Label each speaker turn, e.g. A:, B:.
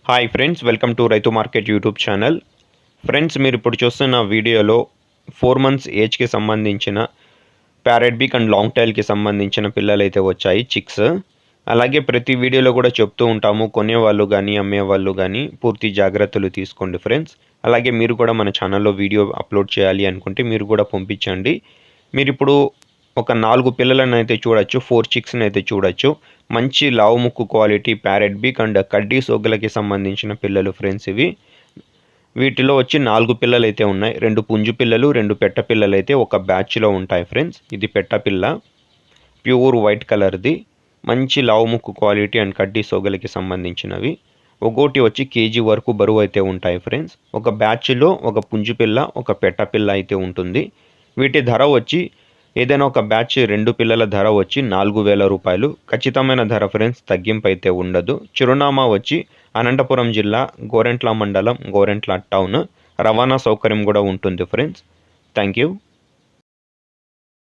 A: Hi friends, welcome to రైతు market YouTube channel. Friends, మీరు ఇప్పుడు చూస్తున్న వీడియోలో 4 మంత్స్ ఏజ్కి సంబంధించిన ప్యారెట్ బీక్ అండ్ లాంగ్ టైల్కి సంబంధించిన పిల్లలు అయితే వచ్చాయి, చిక్స్. అలాగే ప్రతి వీడియోలో కూడా చెప్తూ ఉంటాము, కొనేవాళ్ళు కానీ అమ్మేవాళ్ళు కానీ పూర్తి జాగ్రత్తలు తీసుకోండి ఫ్రెండ్స్. అలాగే మీరు కూడా మన ఛానల్లో వీడియో అప్లోడ్ చేయాలి అనుకుంటే మీరు కూడా పంపించండి. మీరు ఇప్పుడు ఒక 4 పిల్లలను అయితే చూడొచ్చు, 4 చిక్స్ని అయితే చూడొచ్చు. మంచి లావు ముక్కు క్వాలిటీ ప్యారెట్ బీక్ అండ్ కడ్డీ సోగ్గులకి సంబంధించిన పిల్లలు ఫ్రెండ్స్ ఇవి. వీటిలో వచ్చి 4 పిల్లలు అయితే ఉన్నాయి. 2 పుంజు పిల్లలు, 2 పెట్ట పిల్లలు అయితే ఒక బ్యాచ్లో ఉంటాయి ఫ్రెండ్స్. ఇది పెట్ట పిల్ల, ప్యూర్ వైట్ కలర్ది, మంచి లావు ముక్కు క్వాలిటీ అండ్ కడ్డీ సోగలకి సంబంధించినవి. ఒక్కోటి వచ్చి కేజీ వరకు బరువు అయితే ఉంటాయి ఫ్రెండ్స్. ఒక బ్యాచ్లో ఒక పుంజు పిల్ల, ఒక పెట్ట పిల్ల అయితే ఉంటుంది. వీటి ధర వచ్చి ఏదైనా ఒక బ్యాచ్ 2 పిల్లల ధర వచ్చి 4,000 రూపాయలు. ఖచ్చితమైన ధర ఫ్రెండ్స్, తగ్గింపు అయితే ఉండదు. చిరునామా వచ్చి అనంతపురం జిల్లా, గోరెంట్ల మండలం, గోరెంట్ల టౌన్. రవాణా సౌకర్యం కూడా ఉంటుంది ఫ్రెండ్స్. Thank you.